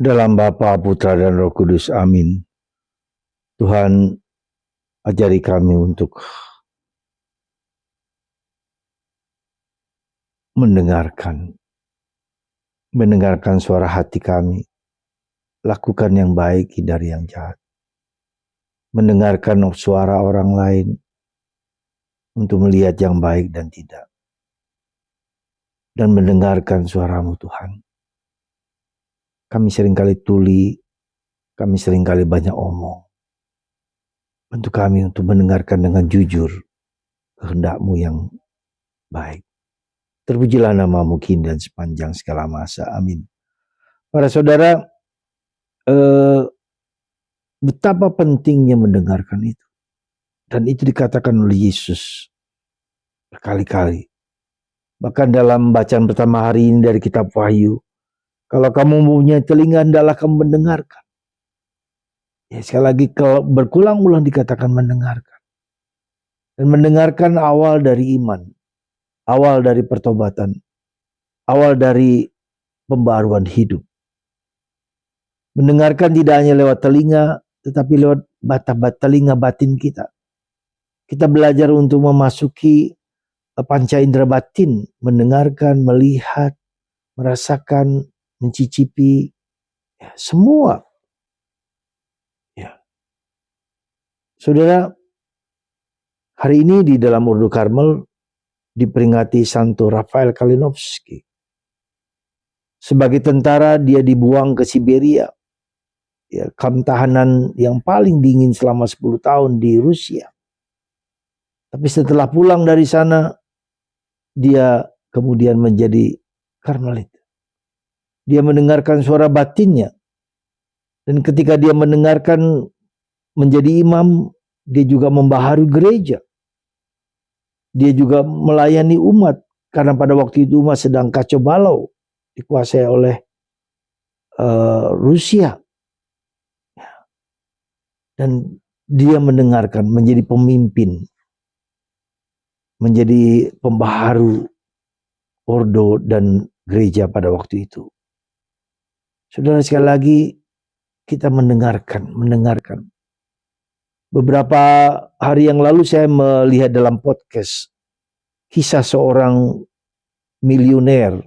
Dalam Bapa, Putra, dan Roh Kudus. Amin. Tuhan, ajari kami untuk mendengarkan suara hati kami. Lakukan yang baik, hindari yang jahat. Mendengarkan suara orang lain untuk melihat yang baik dan tidak. Dan mendengarkan suara-Mu, Tuhan. Kami seringkali tuli, kami seringkali banyak omong. Bantu kami untuk mendengarkan dengan jujur kehendak-Mu yang baik. Terpujilah nama-Mu kini dan sepanjang segala masa. Amin. Para saudara, betapa pentingnya mendengarkan itu. Dan itu dikatakan oleh Yesus berkali-kali. Bahkan dalam bacaan pertama hari ini dari kitab Wahyu, kalau kamu mempunyai telinga, hendaklah kamu mendengarkan. Ya, sekali lagi berulang-ulang dikatakan mendengarkan. Dan mendengarkan awal dari iman, awal dari pertobatan, awal dari pembaruan hidup. Mendengarkan tidak hanya lewat telinga, tetapi lewat telinga batin kita. Kita belajar untuk memasuki panca indera batin, mendengarkan, melihat, merasakan, mencicipi, ya, semua. Ya. Saudara, hari ini di dalam Ordo Karmel diperingati Santo Rafael Kalinowski. Sebagai tentara dia dibuang ke Siberia, ya, kamp tahanan yang paling dingin selama 10 tahun di Rusia. Tapi setelah pulang dari sana, dia kemudian menjadi Karmelit. Dia mendengarkan suara batinnya. Dan ketika dia mendengarkan menjadi imam, dia juga membaharui gereja. Dia juga melayani umat. Karena pada waktu itu umat sedang kacau balau. Dikuasai oleh Rusia. Dan dia mendengarkan menjadi pemimpin. Menjadi pembaharu ordo dan gereja pada waktu itu. Saudara, sekali lagi kita mendengarkan. Beberapa hari yang lalu saya melihat dalam podcast kisah seorang miliuner,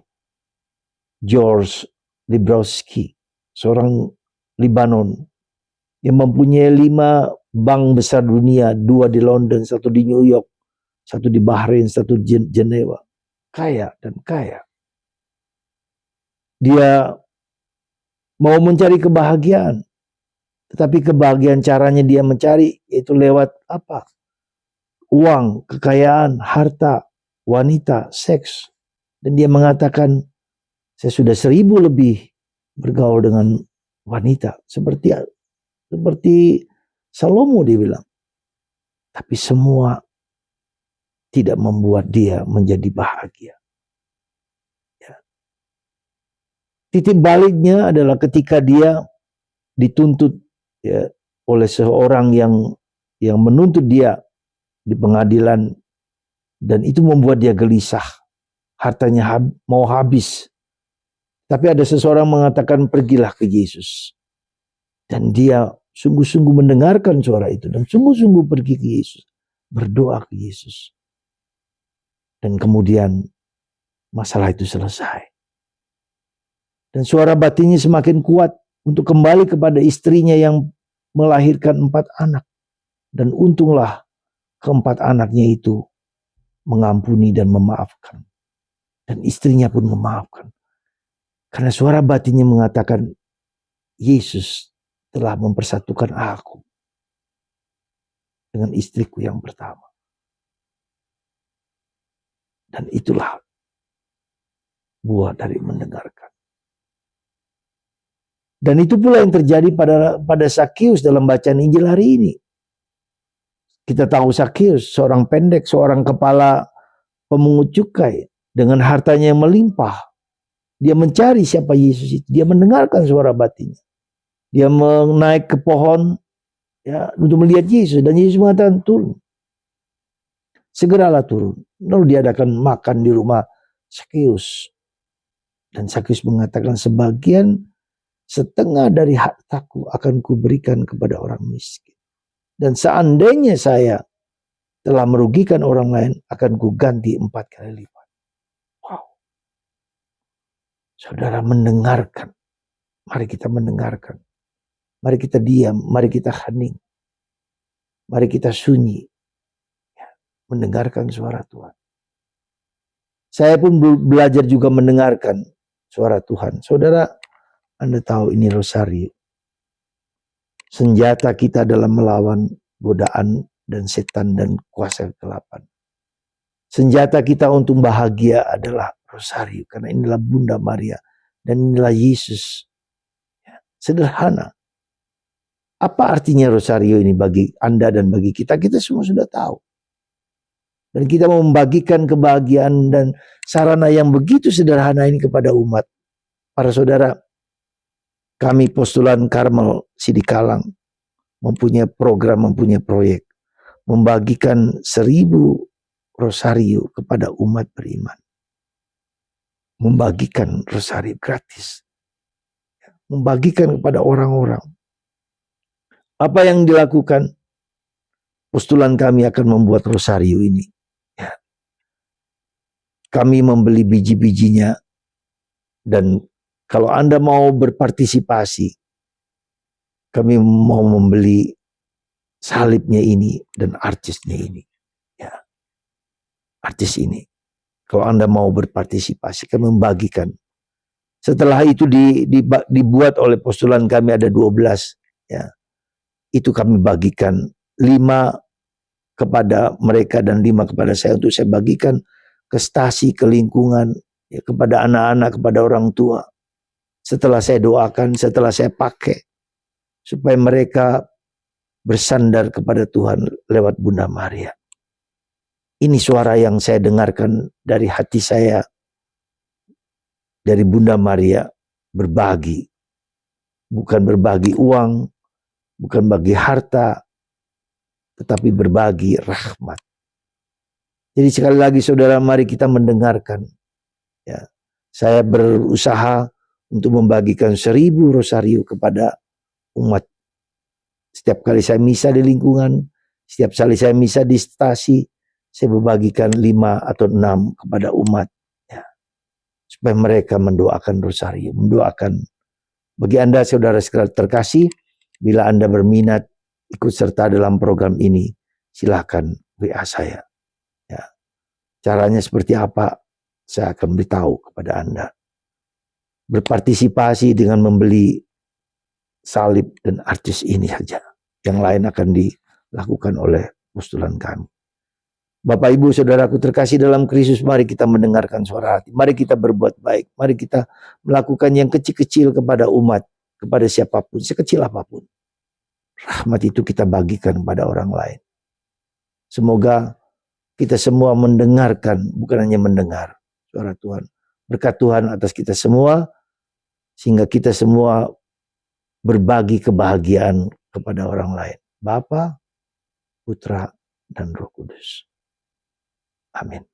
George Librowski, seorang Libanon yang mempunyai 5 bank besar dunia, 2 di London, 1 di New York, 1 di Bahrain, 1 di Jenewa. Kaya dan kaya. Dia mau mencari kebahagiaan. Tetapi kebahagiaan caranya dia mencari itu lewat apa? Uang, kekayaan, harta, wanita, seks. Dan dia mengatakan, saya sudah 1000 lebih bergaul dengan wanita. Seperti Salomo dia bilang. Tapi semua tidak membuat dia menjadi bahagia. Ya. Titik baliknya adalah ketika dia dituntut, ya, oleh seorang yang menuntut dia di pengadilan, dan itu membuat dia gelisah. Hartanya mau habis. Tapi ada seseorang mengatakan, pergilah ke Yesus. Dan dia sungguh-sungguh mendengarkan suara itu dan sungguh-sungguh pergi ke Yesus, berdoa ke Yesus. Dan kemudian masalah itu selesai. Dan suara batinnya semakin kuat untuk kembali kepada istrinya yang melahirkan 4 anak. Dan untunglah ke-4 anaknya itu mengampuni dan memaafkan. Dan istrinya pun memaafkan. Karena suara batinnya mengatakan, Yesus telah mempersatukan aku dengan istriku yang pertama. Dan itulah buah dari mendengarkan. Dan itu pula yang terjadi pada Sakeus dalam bacaan Injil hari ini. Kita tahu Sakeus, seorang pendek, seorang kepala pemungut cukai, dengan hartanya yang melimpah. Dia mencari siapa Yesus itu. Dia mendengarkan suara batinnya. Dia menaik ke pohon, ya, untuk melihat Yesus. Dan Yesus mengatakan, turun. Segeralah turun. Lalu diadakan makan di rumah Sakeus. Dan Sakeus mengatakan, sebagian setengah dari hartaku akan kuberikan kepada orang miskin. Dan seandainya saya telah merugikan orang lain, akan kuganti 4 kali lipat. Wow. Saudara mendengarkan. Mari kita mendengarkan. Mari kita diam, mari kita hening. Mari kita sunyi. Mendengarkan suara Tuhan. Saya pun belajar juga mendengarkan suara Tuhan. Saudara, Anda tahu ini rosario. Senjata kita dalam melawan godaan dan setan dan kuasa kegelapan. Senjata kita untuk bahagia adalah rosario. Karena inilah Bunda Maria. Dan inilah Yesus. Sederhana. Apa artinya rosario ini bagi Anda dan bagi kita? Kita semua sudah tahu. Dan kita mau membagikan kebahagiaan dan sarana yang begitu sederhana ini kepada umat. Para saudara, kami Postulan Karmel Sidikalang mempunyai program, mempunyai proyek. Membagikan 1000 rosario kepada umat beriman. Membagikan rosario gratis. Membagikan kepada orang-orang. Apa yang dilakukan? Postulan kami akan membuat rosario ini. Ya. Kami membeli biji-bijinya. Dan kalau Anda mau berpartisipasi, kami mau membeli salibnya ini dan artisnya ini. Ya. Artis ini. Kalau Anda mau berpartisipasi, kami membagikan. Setelah itu dibuat oleh postulan kami ada 12. Ya. Itu kami bagikan 5 kepada mereka dan 5 kepada saya untuk saya bagikan ke stasi, ke lingkungan, ya, kepada anak-anak, kepada orang tua. Setelah saya doakan, setelah saya pakai, supaya mereka bersandar kepada Tuhan lewat Bunda Maria. Ini suara yang saya dengarkan dari hati saya, dari Bunda Maria, berbagi. Bukan berbagi uang, bukan bagi harta, tetapi berbagi rahmat. Jadi sekali lagi saudara, mari kita mendengarkan. Ya, saya berusaha untuk membagikan 1000 rosario kepada umat. Setiap kali saya misa di lingkungan, setiap kali saya misa di stasi, saya membagikan 5 atau 6 kepada umat. Ya, supaya mereka mendoakan rosario, mendoakan. Bagi Anda saudara sekalian terkasih, bila Anda berminat ikut serta dalam program ini, silakan WA saya. Ya. Caranya seperti apa, saya akan beritahu kepada Anda. Berpartisipasi dengan membeli salib dan artis ini saja. Yang lain akan dilakukan oleh postulan kami. Bapak Ibu Saudaraku terkasih dalam Kristus, mari kita mendengarkan suara hati. Mari kita berbuat baik. Mari kita melakukan yang kecil-kecil kepada umat, kepada siapapun, sekecil apapun. Rahmat itu kita bagikan kepada orang lain. Semoga kita semua mendengarkan, bukan hanya mendengar suara Tuhan. Berkat Tuhan atas kita semua, sehingga kita semua berbagi kebahagiaan kepada orang lain. Bapa, Putra, dan Roh Kudus. Amin.